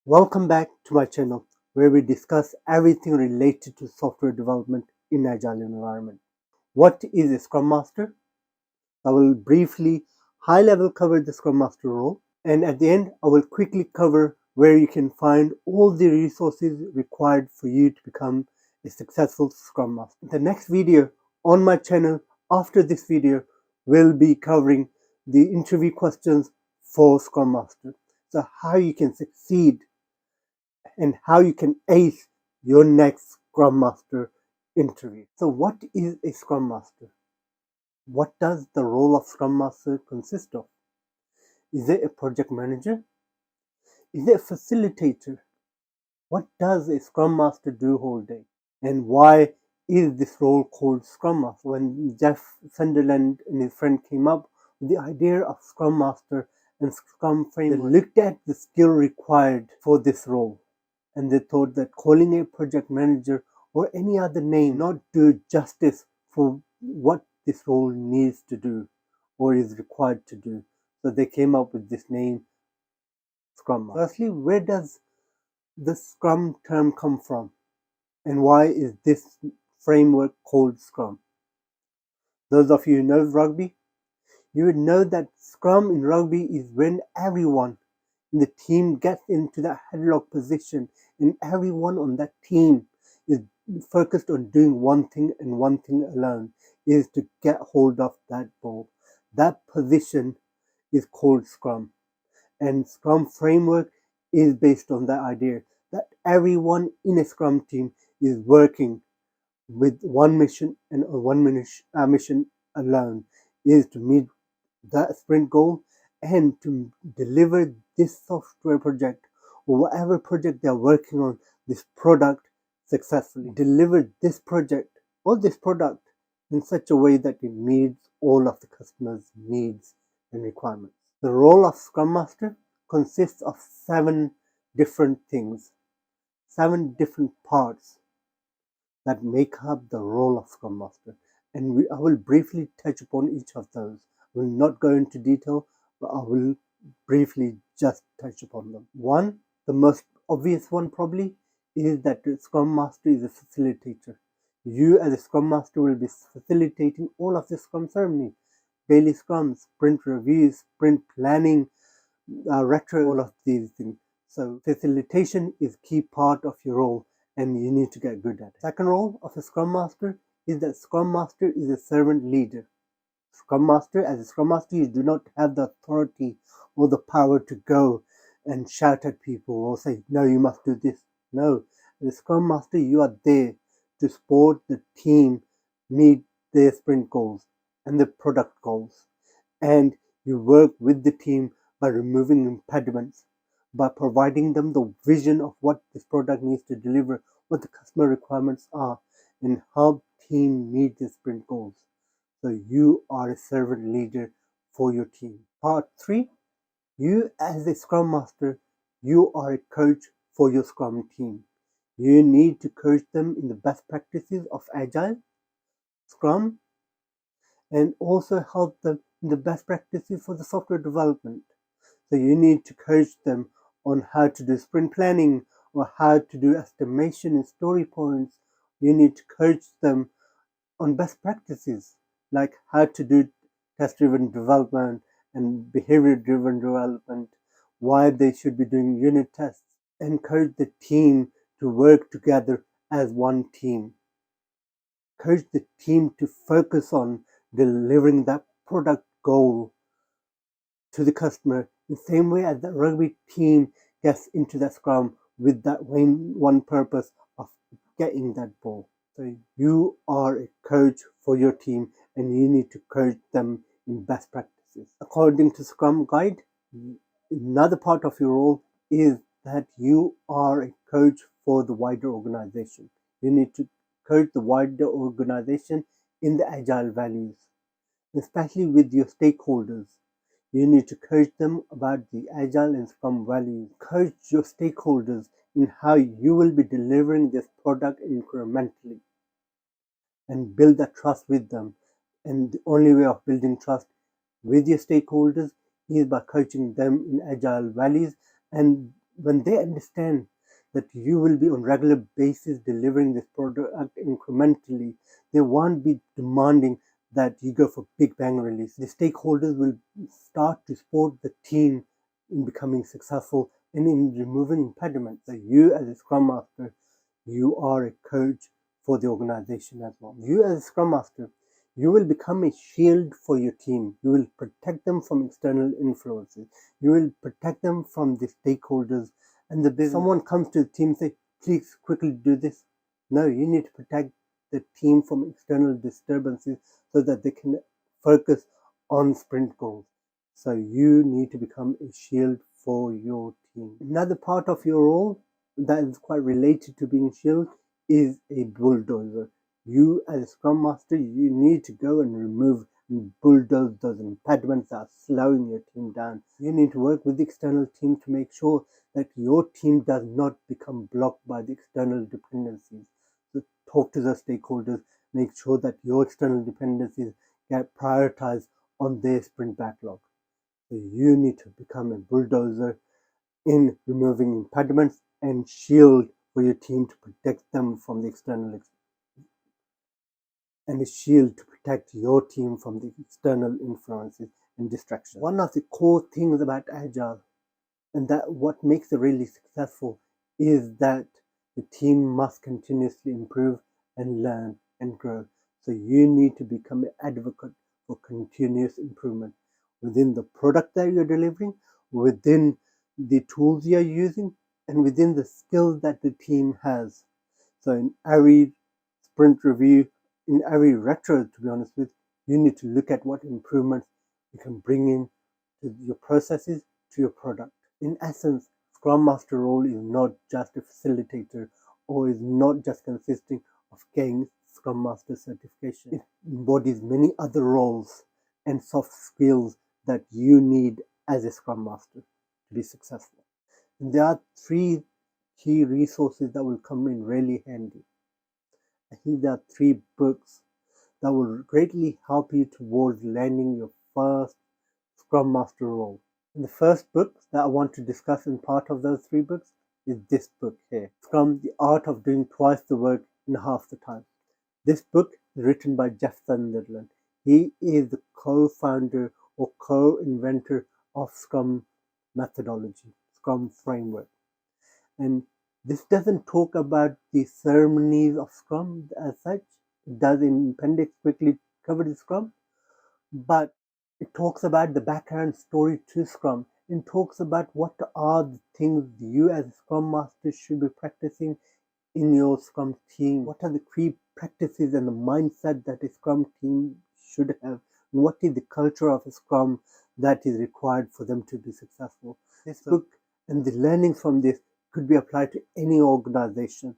Welcome back to my channel where we discuss everything related to software development in Agile environment. What is a Scrum Master? I will briefly high level cover the Scrum Master role, and at the end I will quickly cover where you can find all the resources required for you to become a successful Scrum Master. The next video on my channel after this video will be covering the interview questions for Scrum Master. So how you can succeed and how you can ace your next Scrum Master interview. So what is a Scrum Master? What does the role of Scrum Master consist of? Is it a project manager? Is it a facilitator? What does a Scrum Master do whole day? And why is this role called Scrum Master? When Jeff Sunderland and his friend came up with the idea of Scrum Master and Scrum framework, they looked at the skill required for this role. And they thought that calling a project manager or any other name not do justice for what this role needs to do or is required to do. So they came up with this name, Scrum Master. Firstly, where does the Scrum term come from? And why is this framework called Scrum? Those of you who know rugby, you would know that Scrum in rugby is when everyone in the team gets into that headlock position and everyone on that team is focused on doing one thing and one thing alone, is to get hold of that ball. That position is called Scrum. And Scrum framework is based on that idea that everyone in a Scrum team is working with one mission and one mission alone, is to meet that sprint goal and to deliver this software project or whatever project they're working on, this product successfully. Deliver this project or this product in such a way that it meets all of the customer's needs and requirements. The role of Scrum Master consists of 7 different things, 7 different parts that make up the role of Scrum Master. And I will briefly touch upon each of those. I will not go into detail, but I will briefly just touch upon them. One, the most obvious one probably, is that the Scrum Master is a facilitator. You as a Scrum Master will be facilitating all of the Scrum ceremony, daily Scrums, sprint reviews, sprint planning, retro, all of these things. So facilitation is key part of your role and you need to get good at it. Second role of a Scrum Master is that Scrum Master is a servant leader. As a Scrum Master, you do not have the authority or the power to go and shout at people or say, no, you must do this. No, as a Scrum Master, you are there to support the team meet their sprint goals and the product goals. And you work with the team by removing impediments, by providing them the vision of what this product needs to deliver, what the customer requirements are, and how team meet the sprint goals. So you are a servant leader for your team. Part 3, you as a Scrum Master, you are a coach for your Scrum team. You need to coach them in the best practices of Agile, Scrum, and also help them in the best practices for the software development. So you need to coach them on how to do sprint planning or how to do estimation and story points. You need to coach them on best practices like how to do test-driven development and behavior-driven development, why they should be doing unit tests, and coach the team to work together as one team. Coach the team to focus on delivering that product goal to the customer in the same way as the rugby team gets into the Scrum with that one purpose of getting that ball. So you are a coach for your team and you need to coach them in best practices. According to Scrum Guide, another part of your role is that you are a coach for the wider organization. You need to coach the wider organization in the Agile values, especially with your stakeholders. You need to coach them about the Agile and Scrum values. Coach your stakeholders in how you will be delivering this product incrementally and build that trust with them. And the only way of building trust with your stakeholders is by coaching them in Agile values and when they understand that you will be on regular basis delivering this product incrementally, they won't be demanding that you go for big bang release. The stakeholders will start to support the team in becoming successful and in removing impediments. So you as a Scrum Master, you are a coach for the organization as well. You as a Scrum Master, you will become a shield for your team. You will protect them from external influences. You will protect them from the stakeholders and the business. Someone comes to the team and say, please quickly do this. No, you need to protect the team from external disturbances so that they can focus on sprint goals. So you need to become a shield for your team. Another part of your role that is quite related to being a shield is a bulldozer. You as a Scrum Master, you need to go and remove and bulldoze those impediments that are slowing your team down. You need to work with the external team to make sure that your team does not become blocked by the external dependencies. So talk to the stakeholders, make sure that your external dependencies get prioritized on their sprint backlog. So you need to become a bulldozer in removing impediments and shield for your team to protect them from the external and a shield to protect your team from the external influences and distractions. One of the core things about Agile and that what makes it really successful is that the team must continuously improve and learn and grow. So you need to become an advocate for continuous improvement within the product that you're delivering, within the tools you're using, and within the skills that the team has. So in every sprint review, in every retro, to be honest with, you need to look at what improvements you can bring in to your processes, to your product. In essence, Scrum Master role is not just a facilitator or is not just consisting of getting Scrum Master certification. It embodies many other roles and soft skills that you need as a Scrum Master to be successful. And there are 3 key resources that will come in really handy. I think there are 3 books that will greatly help you towards landing your first Scrum Master role. And the first book that I want to discuss in part of those 3 books is this book here, Scrum, The Art of Doing Twice the Work in Half the Time. This book is written by Jeff Sunderland. He is the co-founder or co-inventor of Scrum methodology, Scrum framework. And this doesn't talk about the ceremonies of Scrum as such. It does in appendix quickly cover the Scrum, but it talks about the background story to Scrum and talks about what are the things you as a Scrum Master should be practicing in your Scrum team. What are the key practices and the mindset that a Scrum team should have? And what is the culture of a Scrum that is required for them to be successful? This book and the learnings from this could be applied to any organization,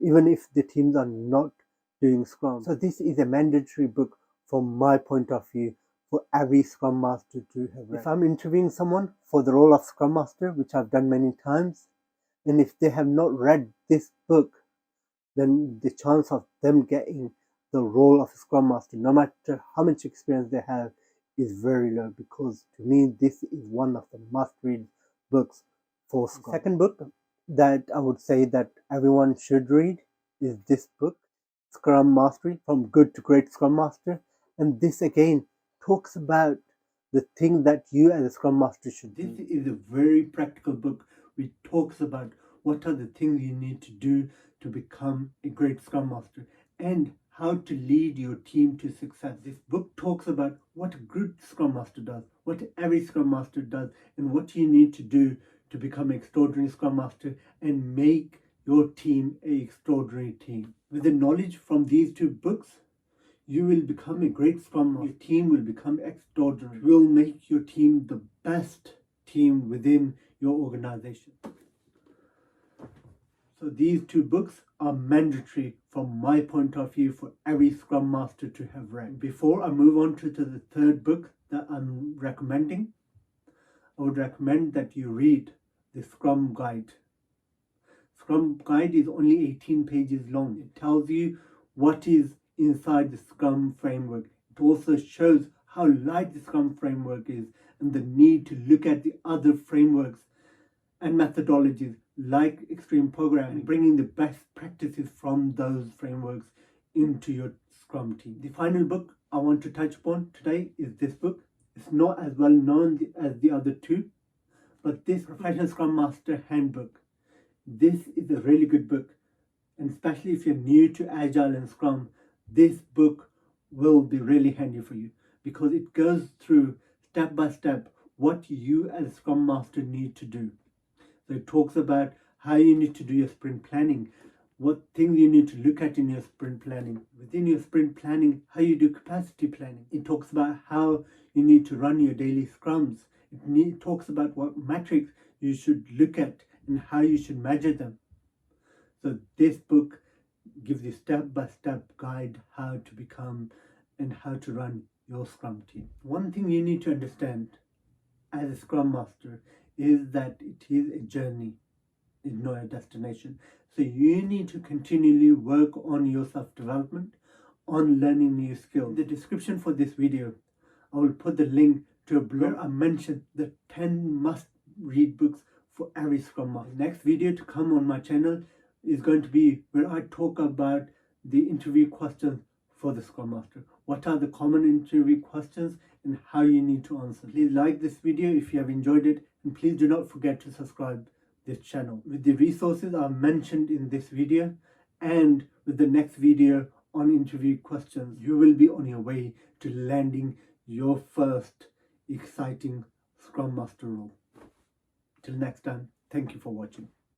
even if the teams are not doing Scrum. So this is a mandatory book from my point of view for every Scrum Master to have read. If I'm interviewing someone for the role of Scrum Master, which I've done many times, and if they have not read this book, then the chance of them getting the role of Scrum Master, no matter how much experience they have, is very low, because to me this is one of the must-read books for Scrum. The second book that I would say that everyone should read is this book, Scrum Mastery, From Good to Great Scrum Master. And this again talks about the thing that you as a Scrum Master should do. This is a very practical book which talks about what are the things you need to do to become a great Scrum Master and how to lead your team to success. This book talks about what a good Scrum Master does, what every Scrum Master does, and what you need to do to become an extraordinary Scrum Master and make your team an extraordinary team. With the knowledge from these 2 books, you will become a great Scrum Master. Your team will become extraordinary. You will make your team the best team within your organization. So these 2 books are mandatory from my point of view for every Scrum Master to have read. Before I move on to the 3rd book that I'm recommending, I would recommend that you read the Scrum Guide. Scrum Guide is only 18 pages long. It tells you what is inside the Scrum framework. It also shows how light the Scrum framework is and the need to look at the other frameworks and methodologies like extreme programming, bringing the best practices from those frameworks into your Scrum team. The final book I want to touch upon today is this book. It's not as well known as the other two, but this Professional Scrum Master Handbook, this is a really good book. And especially if you're new to Agile and Scrum, this book will be really handy for you because it goes through step by step what you as a Scrum Master need to do. So it talks about how you need to do your sprint planning, what things you need to look at in your sprint planning. Within your sprint planning, how you do capacity planning. It talks about how you need to run your daily scrums. It talks about what metrics you should look at and how you should measure them. So this book gives you step-by-step guide how to become and how to run your Scrum team. One thing you need to understand as a Scrum Master is that it is a journey, it's not a destination. So you need to continually work on your self-development, on learning new skills. In the description for this video, I will put the link to a blog where I mentioned the 10 must-read books for every Scrum Master. The next video to come on my channel is going to be where I talk about the interview questions for the Scrum Master. What are the common interview questions and how you need to answer. Please like this video if you have enjoyed it, and please do not forget to subscribe this channel. With the resources I've mentioned in this video and with the next video on interview questions, you will be on your way to landing your first exciting Scrum Master role. Till next time, thank you for watching.